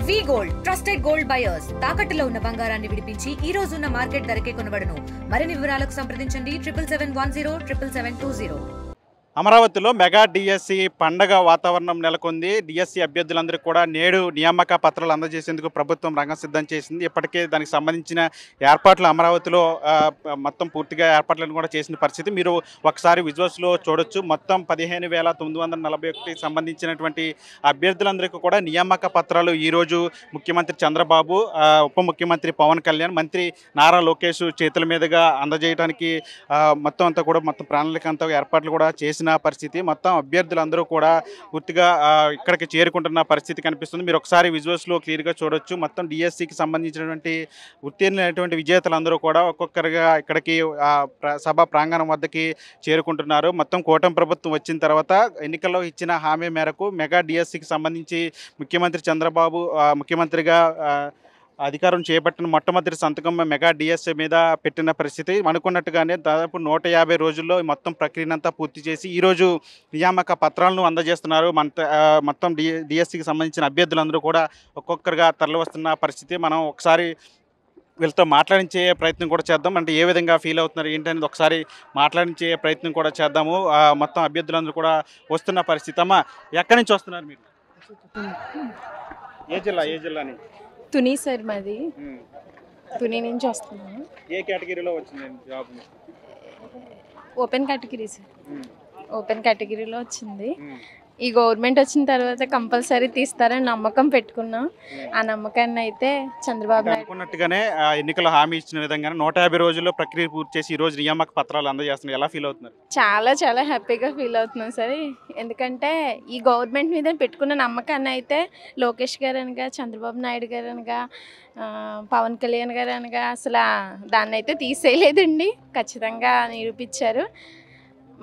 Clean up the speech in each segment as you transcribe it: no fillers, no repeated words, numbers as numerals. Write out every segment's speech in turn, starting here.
వి gold trusted gold buyers తాకట్టులో ఉన్న బంగారాన్ని విడిపించి ఈ రోజు ఉన్న మార్కెట్ ధరకే కొనబడును. మరిన్ని వివరాలకు సంప్రదించండి 7710 అమరావతిలో మెగా డిఎస్సి పండగ వాతావరణం నెలకొంది. డిఎస్సి అభ్యర్థులందరికీ కూడా నేడు నియామక పత్రాలు అందజేసేందుకు ప్రభుత్వం రంగం సిద్ధం చేసింది. ఇప్పటికే దానికి సంబంధించిన ఏర్పాట్లు అమరావతిలో మొత్తం పూర్తిగా ఏర్పాట్లను కూడా చేసిన పరిస్థితి మీరు ఒకసారి విజువల్స్లో చూడొచ్చు. మొత్తం 15,941 సంబంధించినటువంటి అభ్యర్థులందరికీ కూడా నియామక పత్రాలు ఈరోజు ముఖ్యమంత్రి చంద్రబాబు, ఉప ముఖ్యమంత్రి పవన్ కళ్యాణ్, మంత్రి నారా లోకేష్ చేతుల మీదుగా అందజేయడానికి మొత్తం అంతా కూడా మొత్తం ప్రణాళిక అంతా ఏర్పాట్లు కూడా చేసిన పరిస్థితి. మొత్తం అభ్యర్థులందరూ కూడా పూర్తిగా ఇక్కడికి చేరుకుంటున్న పరిస్థితి కనిపిస్తుంది. మీరు ఒకసారి విజువల్స్లో క్లియర్గా చూడొచ్చు. మొత్తం డిఎస్సికి సంబంధించినటువంటి ఉత్తీర్ణులైనటువంటి విజేతలందరూ కూడా ఒక్కొక్కరుగా ఇక్కడికి సభా ప్రాంగణం వద్దకి చేరుకుంటున్నారు. మొత్తం కూటమి ప్రభుత్వం వచ్చిన తర్వాత ఎన్నికల్లో ఇచ్చిన హామీ మేరకు మెగా డిఎస్సికి సంబంధించి ముఖ్యమంత్రి చంద్రబాబు ముఖ్యమంత్రిగా అధికారం చేపట్టిన మొట్టమొదటి సంతకం మెగా డిఎస్సి మీద పెట్టిన పరిస్థితి. అనుకున్నట్టుగానే దాదాపు 150 రోజుల్లో మొత్తం ప్రక్రియనంతా పూర్తి చేసి ఈరోజు నియామక పత్రాలను అందజేస్తున్నారు. మొత్తం డిఎస్సికి సంబంధించిన అభ్యర్థులందరూ కూడా ఒక్కొక్కరుగా తరలి వస్తున్న పరిస్థితి. మనం ఒకసారి వీళ్ళతో మాట్లాడించే ప్రయత్నం కూడా చేద్దాం. అంటే ఏ విధంగా ఫీల్ అవుతున్నారు ఏంటనేది ఒకసారి మాట్లాడించే ప్రయత్నం కూడా చేద్దాము. మొత్తం అభ్యర్థులందరూ కూడా వస్తున్న పరిస్థితి. అమ్మ, ఎక్కడి నుంచి వస్తున్నారు మీరు? ఏ జిల్లాని? తుని సార్, మాది తుని నుంచి వస్తున్నాను. ఏ కేటగిరీలో వచ్చింది job? Open category sir, open కేటగిరీలో వచ్చింది. ఈ గవర్నమెంట్ వచ్చిన తర్వాత కంపల్సరీ తీస్తారని నమ్మకం పెట్టుకున్నాం. ఆ నమ్మకాన్ని అయితే చంద్రబాబు నాయుడు అనుకున్నట్టుగానే ఎన్నికల హామీ ఇచ్చిన విధంగానే 150 రోజుల్లో ప్రక్రియ పూర్తి చేసి ఈ రోజు నియామక పత్రాలు అందజేస్తున్నారు. ఎలా ఫీల్ అవుతున్నారు? చాలా చాలా హ్యాపీగా ఫీల్ అవుతున్నాం సార్. ఎందుకంటే ఈ గవర్నమెంట్ మీద పెట్టుకున్న నమ్మకాన్ని అయితే లోకేష్ గారు అనగా, చంద్రబాబు నాయుడు గారు అనగా, పవన్ కళ్యాణ్ గారు అనగా అసలు దాన్ని అయితే తీసేయలేదండి. ఖచ్చితంగా నిరూపించారు.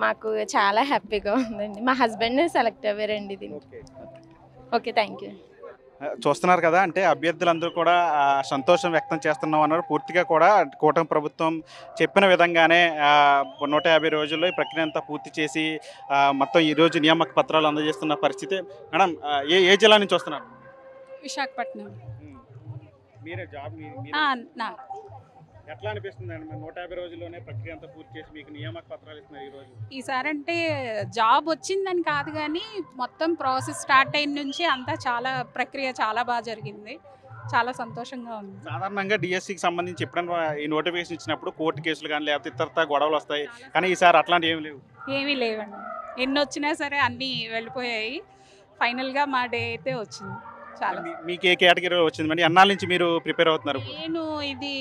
మాకు చాలా హ్యాపీగా ఉందండి. మా హస్బెండ్ సెలెక్ట్ అవ్వారండి దీనికి. Okay, thank you. చూస్తున్నారు కదా, అంటే అభ్యర్థులందరూ కూడా సంతోషం వ్యక్తం చేస్తున్నాం అన్నారు. పూర్తిగా కూడా కూటమి ప్రభుత్వం చెప్పిన విధంగానే 150 రోజుల్లో ఈ ప్రక్రియ అంతా పూర్తి చేసి మొత్తం ఈరోజు నియామక పత్రాలు అందజేస్తున్న పరిస్థితి. మేడం, ఏ జిల్లా నుంచి వస్తున్నారు? విశాఖపట్నం. మీరే జాబ్ ఎట్లా అనిపిస్తుంది అండి? 150 రోజుల్లోనే ప్రక్రియ అంతా పూర్తి చేసి మీకు నియామక పత్రాలు ఇస్తున్నారు ఈరోజు. ఈసారి అంటే జాబ్ వచ్చిందని కాదు, కానీ మొత్తం ప్రాసెస్ స్టార్ట్ అయిన నుంచి అంతా చాలా ప్రక్రియ చాలా బాగా జరిగింది. చాలా సంతోషంగా ఉంది. సాధారణంగా డిఎస్సికి సంబంధించి ఎప్పుడైనా ఈ నోటిఫికేషన్ ఇచ్చినప్పుడు కోర్టు కేసులు కానీ లేకపోతే ఇతరత గొడవలు వస్తాయి, కానీ ఈసారి అట్లాంటి ఏమి లేవు. ఏమీ లేవండి. ఎన్ని వచ్చినా సరే అన్నీ వెళ్ళిపోయాయి. ఫైనల్గా మా డే అయితే వచ్చింది. చాలా. మీకు ఏ కేటగిరీలో వచ్చింది? మరి అన్నాళ్ళ నుంచి మీరు ప్రిపేర్ అవుతున్నారు? నేను ఇది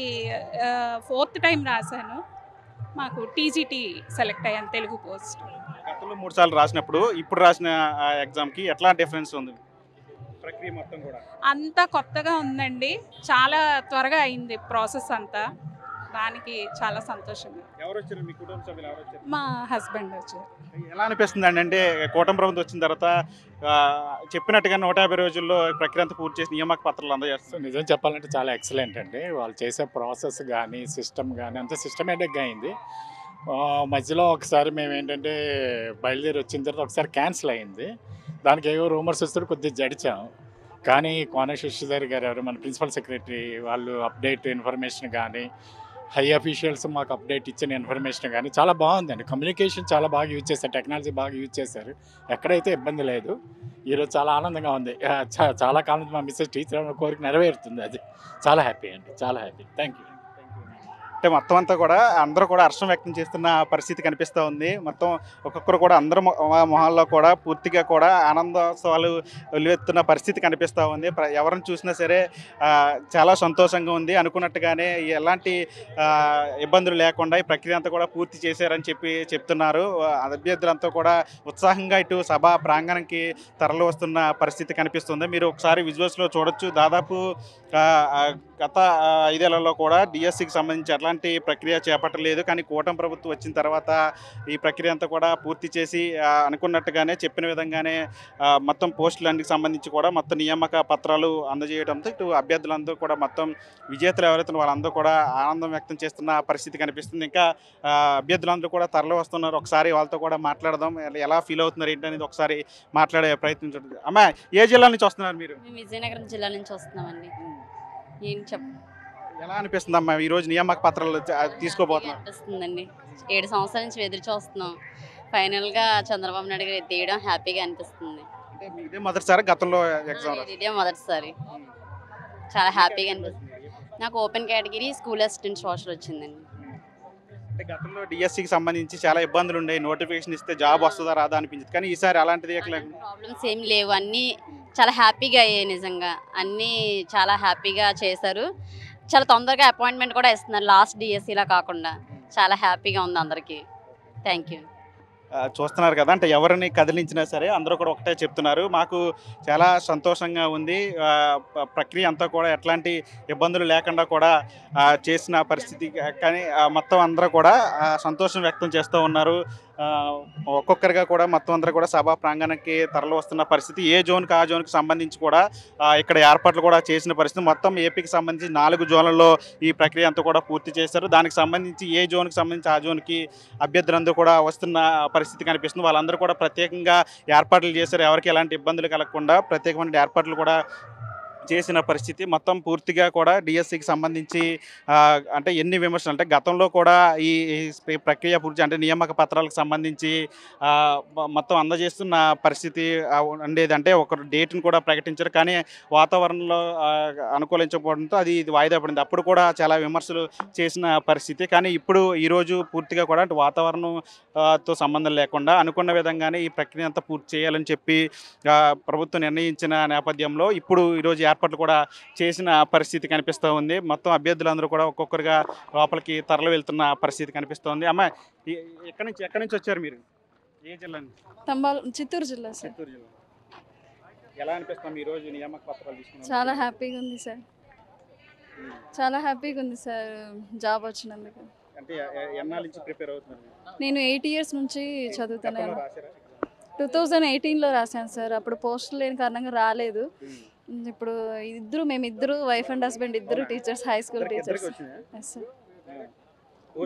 4th టైం రాశాను. మాకు టీజీటీ సెలెక్ట్ అయ్యాను, తెలుగు పోస్ట్. గతంలో 3 సార్లు రాసినప్పుడు ఇప్పుడు రాసిన ఎగ్జామ్కి ఎట్లా డిఫరెన్స్ ఉంది? ప్రక్రియ మొత్తం కూడా అంతా కొత్తగా ఉందండి. చాలా త్వరగా అయింది ప్రాసెస్ అంతా. దానికి చాలా సంతోషంగా. ఎవరు వచ్చారు? మీ కుటుంబ సభ్యులు ఎవరు వచ్చారు? మా హస్బెండ్ వచ్చారు. ఎలా అనిపిస్తుంది అండి? అంటే కూటమి ప్రభుత్వం వచ్చిన తర్వాత చెప్పినట్టుగా 150 రోజుల్లో ప్రక్రియ అంతా పూర్తి చేసి నియామక పత్రాలు అందజేస్తారు. నిజం చెప్పాలంటే చాలా ఎక్సలెంట్ అండి. వాళ్ళు చేసే ప్రాసెస్ కానీ సిస్టమ్ కానీ అంత సిస్టమేటిక్గా అయింది. మధ్యలో ఒకసారి మేము ఏంటంటే బయలుదేరి వచ్చిన తర్వాత ఒకసారి క్యాన్సిల్ అయింది. దానికి ఏవో రూమర్స్ వస్తే కొద్దిగా జడిచాం. కానీ కోన శశిధర్ గారు ఎవరు మన ప్రిన్సిపల్ సెక్రటరీ, వాళ్ళు అప్డేట్ ఇన్ఫర్మేషన్ కానీ హై అఫీషియల్స్ మాకు అప్డేట్ ఇచ్చిన ఇన్ఫర్మేషన్ కానీ చాలా బాగుందండి. కమ్యూనికేషన్ చాలా బాగా యూజ్ చేశారు, టెక్నాలజీ బాగా యూజ్ చేశారు. ఎక్కడైతే ఇబ్బంది లేదు. ఈరోజు చాలా ఆనందంగా ఉంది. చాలా కాలం మా మిస్సెస్ టీచర్ కోరిక నెరవేరుతుంది. అది చాలా హ్యాపీ అండి, చాలా హ్యాపీ. Thank you. అంటే మొత్తం అంతా కూడా అందరూ కూడా హర్షం వ్యక్తం చేస్తున్న పరిస్థితి కనిపిస్తూ ఉంది. మొత్తం ఒక్కొక్కరు కూడా అందరూ మొహాల్లో కూడా పూర్తిగా కూడా ఆనందోత్సవాలు వెలువెత్తున్న పరిస్థితి కనిపిస్తూ ఉంది. ఎవరిని చూసినా సరే చాలా సంతోషంగా ఉంది. అనుకున్నట్టుగానే ఎలాంటి ఇబ్బందులు లేకుండా ఈ ప్రక్రియ అంతా కూడా పూర్తి చేశారని చెప్తున్నారు. అభ్యర్థులంతా కూడా ఉత్సాహంగా ఇటు సభా ప్రాంగణంకి తరలి వస్తున్న పరిస్థితి కనిపిస్తుంది. మీరు ఒకసారి విజువల్స్లో చూడొచ్చు. దాదాపు గత 5 ఏళ్లలో కూడా డిఎస్సికి సంబంధించి ఎట్లాంటి ఎలాంటి ప్రక్రియ చేపట్టలేదు. కానీ కూటమి ప్రభుత్వం వచ్చిన తర్వాత ఈ ప్రక్రియ అంతా కూడా పూర్తి చేసి అనుకున్నట్టుగానే చెప్పిన విధంగానే మొత్తం పోస్టులన్నిటికి సంబంధించి కూడా మొత్తం నియామక పత్రాలు అందజేయడంతో ఇటు అభ్యర్థులందరూ కూడా మొత్తం విజేతలు ఎవరైతే వాళ్ళందరూ కూడా ఆనందం వ్యక్తం చేస్తున్న పరిస్థితి కనిపిస్తుంది. ఇంకా అభ్యర్థులందరూ కూడా తరలి వస్తున్నారు. ఒకసారి వాళ్ళతో కూడా మాట్లాడదాం, ఎలా ఫీల్ అవుతున్నారు ఏంటి అనేది ఒకసారి మాట్లాడే ప్రయత్నించండి. అమ్మా, ఏ జిల్లా నుంచి వస్తున్నారు మీరు? మేము విజయనగరం జిల్లా నుంచి వస్తున్నామండి. ఏం ఎలా అనిపిస్తుంది అమ్మా ఈరోజు నియామక పత్రాలు తీసుకోబోతున్నారు? అనిపిస్తుందండి. 7 సంవత్సరాల నుంచి ఎదురు చూస్తున్నాం. ఫైనల్గా చంద్రబాబు నాయుడు గారు తీయడం హ్యాపీగా అనిపిస్తుంది. ఇదే మొదటిసారి గతంలో ఎగ్జామ్? ఇదే మొదటిసారి. చాలా హ్యాపీగా అనిపిస్తుంది. నాకు open category school assistant social వచ్చిందండి. అంటే గతంలో డిఎస్సికి సంబంధించి చాలా ఇబ్బందులు ఉన్నాయి. నోటిఫికేషన్ ఇస్తే జాబ్ వస్తుందా రాదా అనిపించింది. కానీ ఈసారి అలాంటిది ప్రాబ్లమ్స్ ఏం లేవు. అన్నీ చాలా హ్యాపీగా అయ్యాయి. నిజంగా అన్నీ చాలా హ్యాపీగా చేశారు. చాలా తొందరగా అపాయింట్మెంట్ కూడా ఇస్తున్నారు. లాస్ట్ డిఎస్సిలా కాకుండా చాలా హ్యాపీగా ఉంది అందరికీ. Thank you. చూస్తున్నారు కదా, అంటే ఎవరిని కదిలించినా సరే అందరూ కూడా ఒకటే చెప్తున్నారు, మాకు చాలా సంతోషంగా ఉంది, ప్రక్రియ అంతా కూడా ఎట్లాంటి ఇబ్బందులు లేకుండా కూడా చేసిన పరిస్థితి. కానీ మొత్తం అందరూ కూడా సంతోషం వ్యక్తం చేస్తూ ఉన్నారు. ఒక్కొక్కరిగా కూడా మొత్తం అందరూ కూడా సభా ప్రాంగణానికి తరలి వస్తున్న పరిస్థితి. ఏ జోన్కి ఆ జోన్కి సంబంధించి కూడా ఇక్కడ ఏర్పాట్లు కూడా చేసిన పరిస్థితి. మొత్తం ఏపీకి సంబంధించి 4 జోన్లలో ఈ ప్రక్రియ అంతా కూడా పూర్తి చేశారు. దానికి సంబంధించి ఏ జోన్కి సంబంధించి ఆ జోన్కి అభ్యర్థులందరూ కూడా వస్తున్న పరిస్థితి కనిపిస్తుంది. వాళ్ళందరూ కూడా ప్రత్యేకంగా ఏర్పాట్లు చేశారు. ఎవరికి ఎలాంటి ఇబ్బందులు కలగకుండా ప్రత్యేకమైన ఏర్పాట్లు కూడా చేసిన పరిస్థితి. మొత్తం పూర్తిగా కూడా డిఎస్సికి సంబంధించి అంటే ఎన్ని విమర్శలు అంటే గతంలో కూడా ఈ ప్రక్రియ పూర్తి అంటే నియామక పత్రాలకు సంబంధించి మొత్తం అందజేస్తున్న పరిస్థితి ఉండేది. అంటే ఒక డేట్ని కూడా ప్రకటించారు, కానీ వాతావరణంలో అనుకూలించకపోవడంతో అది వాయిదా పడింది. అప్పుడు కూడా చాలా విమర్శలు చేసిన పరిస్థితి. కానీ ఇప్పుడు ఈరోజు పూర్తిగా కూడా అంటే వాతావరణంతో సంబంధం లేకుండా అనుకున్న విధంగానే ఈ ప్రక్రియ అంతా పూర్తి చేయాలని చెప్పి ప్రభుత్వం నిర్ణయించిన నేపథ్యంలో ఇప్పుడు ఈరోజు ఏర్పాట్లు కూడా చేసిన పరిస్థితి కనిపిస్తూ ఉంది. మొత్తం అభ్యర్థులందరూ కూడా ఒక్కొక్కరుగా లోపలికి తరలి వెళ్తున్న పరిస్థితి కనిపిస్తోంది. అమ్మ, ఎక్కడి నుంచి వచ్చారు మీరు? ఏ జిల్లా నుంచి? చిత్తూరు జిల్లా సార్. చిత్తూరు జిల్లా. ఎలా అనిపిస్తాం ఈరోజు నియామక పత్రాలు తీసుకున్నాం? చాలా హ్యాపీగా ఉంది సార్. చాలా హ్యాపీగా ఉంది సార్ జాబ్ వచ్చినందుకు. అంటే ఎన్నాళ్ళ నుంచి ప్రిపేర్ అవుతున్నారు? నేను 8 ఇయర్స్ నుంచి చదువుతున్నాను. 2018లో రాశాను సార్. అప్పుడు పోస్టులు లేని కారణంగా రాలేదు. ఇప్పుడు మేమిద్దరు వైఫ్ అండ్ హస్బెండ్ ఇద్దరు టీచర్స్, హై స్కూల్ టీచర్స్.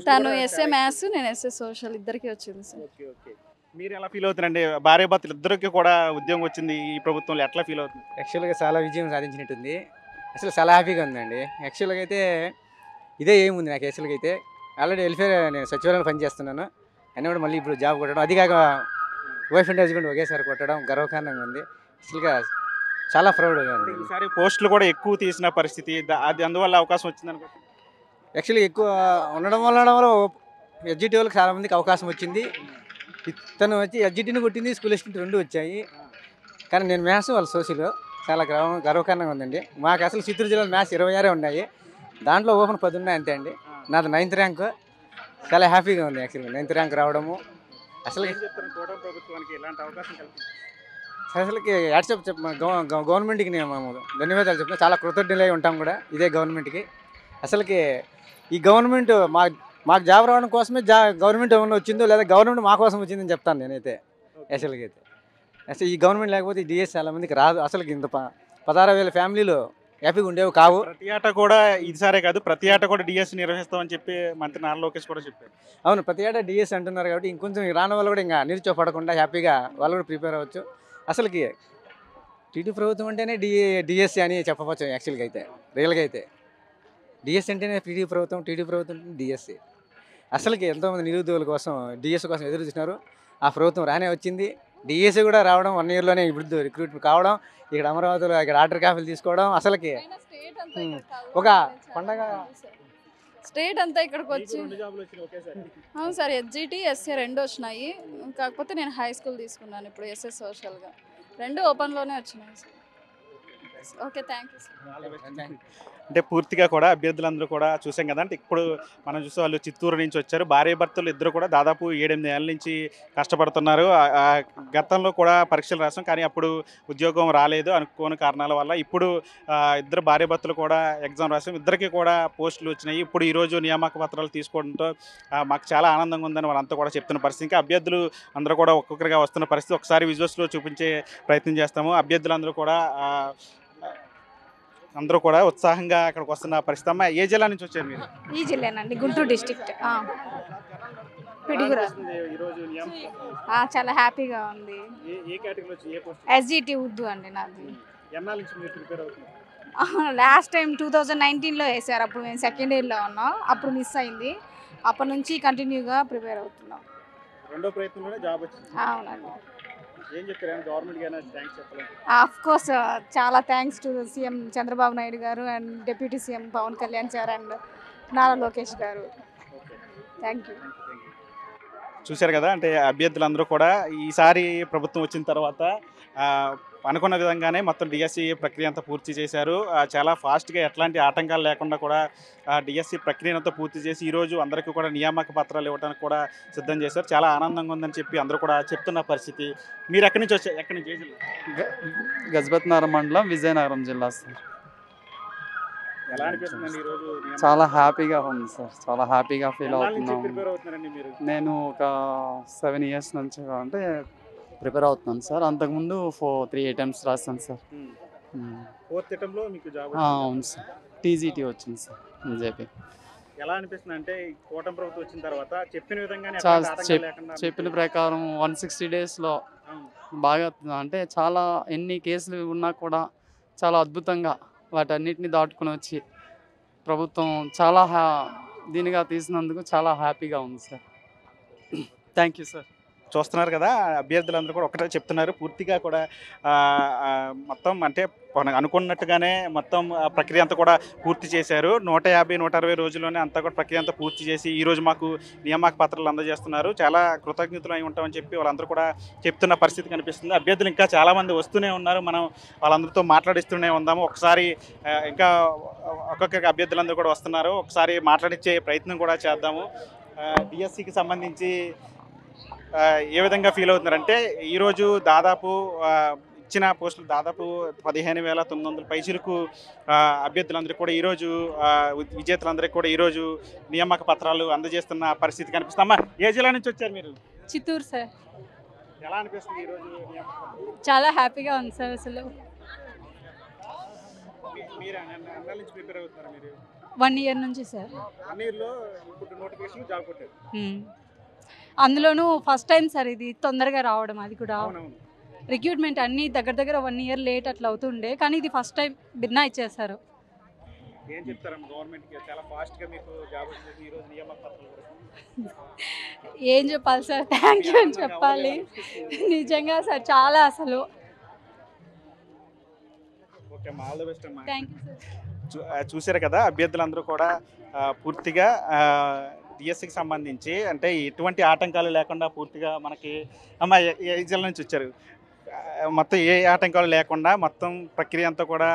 తను ఎస్ఏ మ్యాథ్స్, నేను ఎస్ఏ సోషల్, ఇద్దరికి వచ్చింది సార్. మీరు ఎలా ఫీల్ అవుతున్నారండి? భార్య భర్తలు ఇద్దరికి కూడా ఉద్యోగం వచ్చింది ఈ ప్రభుత్వంలో, ఎట్లా ఫీల్ అవుతుంది? యాక్చువల్గా చాలా విజయం సాధించినట్టుంది. అసలు చాలా హ్యాపీగా ఉందండి. యాక్చువల్గా అయితే ఇదే ఏముంది నాకు. యాక్చువల్గా అయితే ఆల్రెడీ వెల్ఫేర్ నేను సచివాలయంలో పనిచేస్తున్నాను. అయినా కూడా మళ్ళీ ఇప్పుడు జాబ్ కొట్టడం, అది కాక వైఫ్ అండ్ హస్బెండ్ ఒకేసారి కొట్టడం గర్వకారణంగా ఉంది. అసలుగా చాలా ప్రౌడ్గా ఉంది. ఈసారి పోస్టులు కూడా ఎక్కువ తీసిన పరిస్థితి, అది అందువల్ల అవకాశం వచ్చింది అనుకో. యాక్చువల్లీ ఎక్కువ ఉండడం వల్ల ఎడ్జిటీ వాళ్ళకి చాలామందికి అవకాశం వచ్చింది. తను వచ్చి ఎడ్జిటీని కొట్టింది, స్కూల్ అసిస్టెంట్ 2 వచ్చాయి. కానీ నేను మ్యాథ్స్, వాళ్ళ సోషల్. చాలా గర్వకారణంగా ఉందండి. మాకు అసలు చిత్తూరు జిల్లాలో మ్యాథ్స్ 26 ఉన్నాయి. దాంట్లో ఓపెన్ 10 ఉన్నాయి అంతే అండి. నాది 9th ర్యాంక్. చాలా హ్యాపీగా ఉంది యాక్చువల్గా 9th ర్యాంక్ రావడము. అసలు ప్రభుత్వానికి ఎలాంటి అవకాశం కల్పించింది? అసలుకి వాట్సాప్ గవర్నమెంట్కి మేము ధన్యవాదాలు చెప్తాం. చాలా కృతజ్ఞులై ఉంటాం కూడా ఇదే గవర్నమెంట్కి. అసలుకి ఈ గవర్నమెంట్ మాకు జాబ్ రావడం కోసమే గవర్నమెంట్ ఏమన్నా వచ్చిందో లేదా గవర్నమెంట్ మా కోసం వచ్చిందని చెప్తాను నేనైతే. అసలుకి అయితే అసలు ఈ గవర్నమెంట్ లేకపోతే ఈ డిఎస్ చాలామందికి రాదు. అసలుకి ఇంత 16,000 ఫ్యామిలీలు హ్యాపీగా ఉండేవి కావు. ప్రతి ఏటా కూడా ఈసారే కాదు, ప్రతి ఏటా కూడా డిఎస్ నిర్వహిస్తామని చెప్పి మంత్రి నారా లోకేష్ కూడా చెప్పారు. అవును, ప్రతి ఏటా డిఎస్ అంటున్నారు కాబట్టి ఇంకొంచెం రాని వాళ్ళు కూడా ఇంకా నిరుచోపడకుండా హ్యాపీగా వాళ్ళు కూడా ప్రిపేర్ అవ్వచ్చు. అసలుకి టీడీ ప్రభుత్వం అంటేనే డిఎస్సి అని చెప్పవచ్చు. యాక్చువల్గా అయితే రియల్గా అయితే డిఎస్సి అంటేనే టీడీ ప్రభుత్వం అంటే డిఎస్సి. అసలుకి ఎంతోమంది నిరుద్యోగుల కోసం డిఎస్సి కోసం ఎదురు చూసినారు. ఆ ప్రభుత్వం రానే వచ్చింది. డిఎస్సి కూడా రావడం 1 ఇయర్లోనే ఇప్పుడు రిక్రూట్మెంట్ కావడం, ఇక్కడ అమరావతిలో ఇక్కడ ఆర్డర్ కాపీలు తీసుకోవడం. అసలుకి ఒక పండగ. స్టేట్ అంతా ఇక్కడికి వచ్చి అవును సార్. ఎస్జిటి, ఎస్ఏ 2 వచ్చినాయి. కాకపోతే నేను హై స్కూల్ తీసుకున్నాను ఇప్పుడు ఎస్ఏ సోషల్గా. 2 ఓపెన్లోనే వచ్చినాయి sir. Okay, thank you sir. అంటే పూర్తిగా కూడా అభ్యర్థులందరూ కూడా చూసాం కదా. అంటే ఇప్పుడు మనం చూస్తే వాళ్ళు చిత్తూరు నుంచి వచ్చారు. భార్యాభర్తలు ఇద్దరు కూడా దాదాపు 7-8 ఏళ్ళ నుంచి కష్టపడుతున్నారు. గతంలో కూడా పరీక్షలు రాసాం, కానీ అప్పుడు ఉద్యోగం రాలేదు అనుకోని కారణాల వల్ల. ఇప్పుడు ఇద్దరు భార్యాభర్తలు కూడా ఎగ్జామ్ రాసాం, ఇద్దరికి కూడా పోస్టులు వచ్చినాయి. ఇప్పుడు ఈరోజు నియామక పత్రాలు తీసుకోవడంతో మాకు చాలా ఆనందంగా ఉందని వాళ్ళంతా కూడా చెప్తున్న పరిస్థితి. ఇంకా అభ్యర్థులు అందరూ కూడా ఒక్కొక్కరిగా వస్తున్న పరిస్థితి ఒకసారి విజువల్స్లో చూపించే ప్రయత్నం చేస్తాము. అభ్యర్థులందరూ కూడా అందరూ కూడా ఉత్సాహంగా అక్కడికి వస్తున్న పరిస్థితి. అమ్మ, ఏ జిల్లా నుంచి వచ్చారు మీరు? ఈ జిల్లానండి, గుంటూరు డిస్ట్రిక్ట్ పిడుగుర. చాలా హ్యాపీగా ఉంది. ఎస్జిటి ఉర్దూ అండి నాది. లాస్ట్ టైం 2019లో వేసారు, అప్పుడు మేము సెకండ్ ఇయర్లో ఉన్నాం, అప్పుడు మిస్ అయింది. అప్పటి నుంచి కంటిన్యూగా ప్రిపేర్ అవుతున్నాం. రెండో ప్రయత్నంలోనే జాబ్ వచ్చింది. అవునండి. ఏం చెప్తారు గవర్నమెంట్కి? థ్యాంక్స్ చెప్పాలి. ఆఫ్ కోర్స్ చాలా thanks to CM Chandrababu Naidu garu and deputy CM Pawan Kalyan sir and Nara Lokesh garu. Thank you. చూశారు కదా, అంటే అభ్యర్థులందరూ కూడా ఈసారి ప్రభుత్వం వచ్చిన తర్వాత అనుకున్న విధంగానే మొత్తం డిఎస్సి ప్రక్రియ అంతా పూర్తి చేశారు. చాలా ఫాస్ట్గా ఎట్లాంటి ఆటంకాలు లేకుండా కూడా డిఎస్సి ప్రక్రియనంతా పూర్తి చేసి ఈరోజు అందరికీ కూడా నియామక పత్రాలు ఇవ్వడానికి కూడా సిద్ధం చేశారు. చాలా ఆనందంగా ఉందని చెప్పి అందరూ కూడా చెప్తున్న పరిస్థితి. మీరు ఎక్కడి నుంచి వచ్చారు? ఎక్కడి నుంచి? ఏ జిల్లా? గజపతినగరం మండలం, విజయనగరం జిల్లా సార్. ఎలా అనిపిస్తుందండి ఈరోజు? చాలా హ్యాపీగా ఉంది సార్, చాలా హ్యాపీగా ఫీల్ అవుతున్నాం. ప్రిపేర్ అవుతున్నారండి మీరు? నేను ఒక 7 years నుంచి అంటే ప్రిపేర్ అవుతున్నాను సార్. అంతకుముందు 3 attempts రాస్తాను సార్. ఫోర్త్ అటెంప్ట్లో మీకు జాబ్? అవును సార్, టీజీటీ వచ్చింది సార్ జేపీ. ఎలా అనిపిస్తుంది అంటే కూటమి ప్రభుత్వం వచ్చిన తర్వాత చెప్పిన విధంగానే చెప్పిన ప్రకారం 160 daysలో బాగా, అంటే చాలా ఎన్ని కేసులు ఉన్నా కూడా చాలా అద్భుతంగా వాటన్నిటిని దాటుకుని వచ్చి ప్రభుత్వం చాలా దీనిగా తీసినందుకు చాలా హ్యాపీగా ఉంది సార్. Thank you sir. చూస్తున్నారు కదా, అభ్యర్థులందరూ కూడా ఒకటే చెప్తున్నారు. పూర్తిగా కూడా మొత్తం అంటే అనుకున్నట్టుగానే మొత్తం ప్రక్రియ అంతా కూడా పూర్తి చేశారు. 150-160 రోజుల్లోనే అంతా కూడా ప్రక్రియ అంతా పూర్తి చేసి ఈరోజు మాకు నియామక పత్రాలు అందజేస్తున్నారు. చాలా కృతజ్ఞతలు అయి ఉంటామని చెప్పి వాళ్ళందరూ కూడా చెప్తున్న పరిస్థితి కనిపిస్తుంది. అభ్యర్థులు ఇంకా చాలామంది వస్తూనే ఉన్నారు. మనం వాళ్ళందరితో మాట్లాడిస్తూనే ఉందాము. ఒకసారి ఇంకా ఒక్కొక్కరికి అభ్యర్థులందరూ కూడా వస్తున్నారు. ఒకసారి మాట్లాడించే ప్రయత్నం కూడా చేద్దాము. డిఎస్సికి సంబంధించి ఏ విధంగా ఫీల్ అవుతున్నారంటే ఈరోజు దాదాపు ఇచ్చిన పోస్టులు దాదాపు 15,900 పైచిలకు అభ్యర్థులందరికీ కూడా ఈరోజు విజేతలందరికీ కూడా ఈరోజు నియామక పత్రాలు అందజేస్తున్న పరిస్థితి కనిపిస్తామా. ఏ జిల్లా నుంచి వచ్చారు మీరు? చిత్తూరు సార్. ఎలా అనిపిస్తుంది ఈరోజు? చాలా హ్యాపీగా ఉంది సార్. అసలు మీరు ఎన్నాళ్ళ నుంచి ప్రిపేర్ అవుతున్నారు? మీరు 1 year నుంచి సార్. 1 yearలో ఇప్పుడు నోటిఫికేషన్ జాబ్ కొట్టారు. అందులోనూ ఫస్ట్ టైం సార్ ఇది తొందరగా రావడం. అది కూడా రిక్రూట్మెంట్ అన్నీ దగ్గర 1 year లేట్ అట్లా అవుతుండే, కానీ ఇది ఫస్ట్ టైం భిన్నా ఇచ్చేసారు. ఏం చెప్తారమ్మా గవర్నమెంట్కి? చాలా ఫాస్ట్గా మీకు జాబ్ వచ్చింది ఈరోజు నియామక పత్రాలు. ఏం చెప్పాలి సార్, థ్యాంక్ యూ అని చెప్పాలి నిజంగా సార్. చాలా అసలు ఓకే అమ్మా, ఆల్ ది బెస్ట్ అమ్మా. Thank you sir. చూశారు కదా, అభ్యర్థులందరూ కూడా పూర్తిగా డిఎస్సికి సంబంధించి అంటే ఎటువంటి ఆటంకాలు లేకుండా పూర్తిగా మనకి అమ్మ ఏ జిల్లా నుంచి వచ్చారు? మొత్తం ఏ ఆటంకాలు లేకుండా మొత్తం ప్రక్రియ అంతా కూడా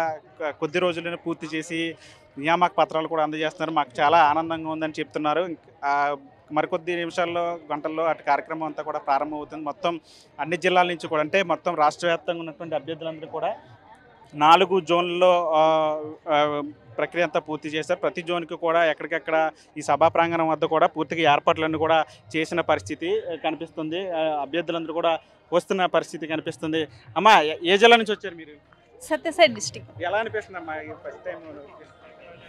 కొద్ది రోజుల్లోనే పూర్తి చేసి నియామక పత్రాలు కూడా అందజేస్తున్నారు. మాకు చాలా ఆనందంగా ఉందని చెప్తున్నారు. మరికొద్ది నిమిషాల్లో గంటల్లో అటు కార్యక్రమం అంతా కూడా ప్రారంభమవుతుంది. మొత్తం అన్ని జిల్లాల నుంచి కూడా అంటే మొత్తం రాష్ట్ర వ్యాప్తంగా ఉన్నటువంటి అభ్యర్థులందరూ కూడా 4 జోన్లలో ప్రక్రియ అంతా పూర్తి చేశారు. ప్రతి జోన్కి కూడా ఎక్కడికెక్కడ ఈ సభా ప్రాంగణం వద్ద కూడా పూర్తిగా ఏర్పాట్లన్నీ కూడా చేసిన పరిస్థితి కనిపిస్తుంది. అభ్యర్థులందరూ కూడా వస్తున్న పరిస్థితి కనిపిస్తుంది. అమ్మా, ఏ జిల్లా నుంచి వచ్చారు మీరు? సత్యసాయి డిస్ట్రిక్ట్. ఎలా అనిపిస్తుంది అమ్మా ఫస్ట్ టైం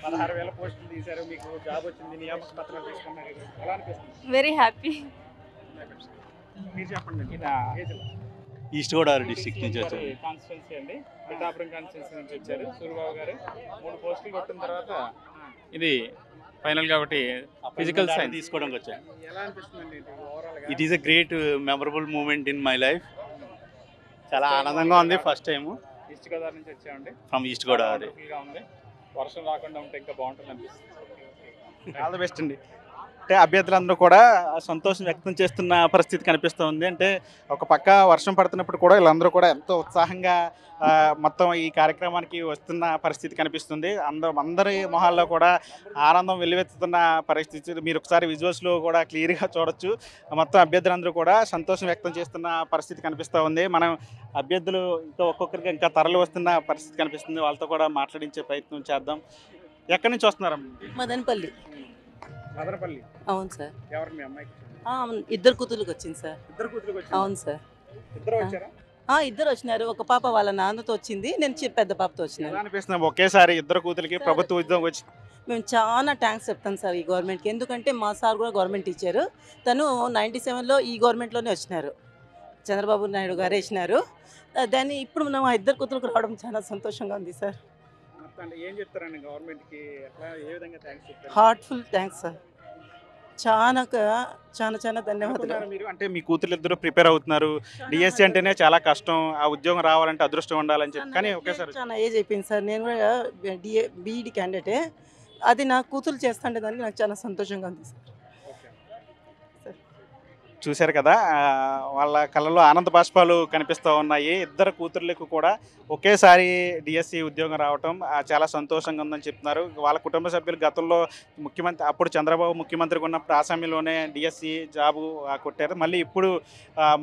16,000 పోస్టులు తీశారు, మీకు జాబ్ వచ్చింది, నియామక పత్రాలు తీసుకున్నారు, ఎలా అనిపిస్తుంది? Very happy. మీరు చెప్పండి. ఏ జిల్లా? ఈస్ట్ గోదావరి డిస్ట్రిక్ట్ నుంచి వచ్చారు. కాన్స్టిట్యున్సీ అండి, పిఠాపురం కాన్స్టిట్యున్సీ నుంచి వచ్చారు సూర్యబాబు గారు. 3 పోస్టులు కొట్టిన తర్వాత ఇది ఫైనల్గా ఒకటి ఫిజికల్ సైన్స్ తీసుకోవడానికి వచ్చాను. ఎలా అనిపిస్తుందండి ఓవరాల్గా? It is a great memorable moment in my life. చాలా ఆనందంగా ఉంది. ఫస్ట్ టైము ఈస్ట్ గోదావరి నుంచి వచ్చామండి. From East Godavari. ఉంది, వర్షం రాకుండా ఉంటే ఇంకా బాగుంటుంది అనిపిస్తుంది. ఆల్ ది బెస్ట్ అండి. అంటే అభ్యర్థులందరూ కూడా సంతోషం వ్యక్తం చేస్తున్న పరిస్థితి కనిపిస్తుంది. అంటే ఒక పక్క వర్షం పడుతున్నప్పుడు కూడా వీళ్ళందరూ కూడా ఎంతో ఉత్సాహంగా మొత్తం ఈ కార్యక్రమానికి వస్తున్న పరిస్థితి కనిపిస్తుంది. అందరి మొహాల్లో కూడా ఆనందం వెల్లువెత్తుతున్న పరిస్థితి మీరు ఒకసారి విజువల్స్లో కూడా క్లియర్గా చూడొచ్చు. మొత్తం అభ్యర్థులందరూ కూడా సంతోషం వ్యక్తం చేస్తున్న పరిస్థితి కనిపిస్తూ ఉంది. మనం అభ్యర్థులు ఇంకా ఒక్కొక్కరికి ఇంకా తరలి వస్తున్న పరిస్థితి కనిపిస్తుంది. వాళ్ళతో కూడా మాట్లాడించే ప్రయత్నం చేద్దాం. ఎక్కడి నుంచి వస్తున్నారు? మదనపల్లి. మదనపల్లి. అవును సార్. ఎవరు మీ అమ్మాయికి? ఇద్దరు కూతుర్లకు వచ్చింది సార్. ఇద్దరు కూతుర్లకు వచ్చింది? అవును సార్. ఇద్దరు వచ్చారా? ఇద్దరు వచ్చినారు. ఒక పాప వాళ్ళ నాన్నతో వచ్చింది, నేను పెద్ద పాపతో వచ్చినాను. అనిపిస్తుంది ఒకేసారి ఇద్దరు కూతురికి ప్రభుత్వ ఉద్యోగం వచ్చి? మేము చాలా థ్యాంక్స్ చెప్తాం సార్ ఈ గవర్నమెంట్కి. ఎందుకంటే మా సార్ కూడా గవర్నమెంట్ టీచర్. తను 97లో ఈ గవర్నమెంట్లోనే వచ్చినారు. చంద్రబాబు నాయుడు గారే ఇచ్చినారు. దాన్ని ఇప్పుడు మా ఇద్దరు కూతురుకు రావడం చాలా సంతోషంగా ఉంది సార్. ఏం చెప్తారండి గవర్నమెంట్కి? ఏ విధంగా థ్యాంక్స్ చెప్తారు? Heartful thanks sir. చాలా ధన్యవాదాలు. మీరు అంటే మీ కూతురు ఇద్దరు ప్రిపేర్ అవుతున్నారు. డిఎస్సి అంటేనే చాలా కష్టం, ఆ ఉద్యోగం రావాలంటే అదృష్టం ఉండాలని చెప్పి, కానీ ఒకేసారి చాలా ఏజ్ అయిపోయింది సార్. నేను కూడా బీఈడి క్యాండిడేటే. అది నా కూతురు చేస్తుంటే దానికి నాకు చాలా సంతోషంగా ఉంది సార్. చూశారు కదా, వాళ్ళ కళ్ళలో ఆనంద బాష్పాలు కనిపిస్తూ ఉన్నాయి. ఇద్దరు కూతుర్లకు కూడా ఒకేసారి డిఎస్సి ఉద్యోగం రావటం చాలా సంతోషంగా ఉందని చెప్తున్నారు. వాళ్ళ కుటుంబ సభ్యులు గతంలో ముఖ్యమంత్రి, అప్పుడు చంద్రబాబు ముఖ్యమంత్రిగా ఉన్నప్పుడు అసెంబ్లీలోనే డిఎస్సి జాబు కొట్టారు.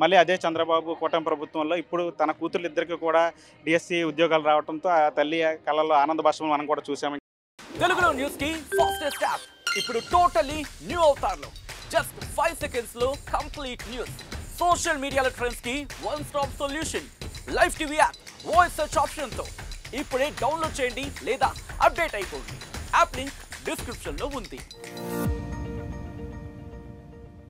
మళ్ళీ అదే చంద్రబాబు కూటమి ప్రభుత్వంలో ఇప్పుడు తన కూతుర్లు ఇద్దరికి కూడా డిఎస్సి ఉద్యోగాలు రావడంతో ఆ తల్లి కళ్ళలో ఆనంద బాష్పాలు మనం కూడా చూసాము. తెలుగులో న్యూస్ కి ఫాస్టెస్ట్ యాప్ ఇప్పుడు టోటల్లీ న్యూ అవతార్లో జస్ట్ 5 seconds లో కంప్లీట్ న్యూస్. సోషల్ మీడియాలో ట్రెండ్స్ కి one stop solution. Live TV app voice search option తో ఇప్పుడే డౌన్లోడ్ చేయండి లేదా అప్డేట్ అయిపోండి. యాప్ లింక్ డిస్క్రిప్షన్ లో ఉంది.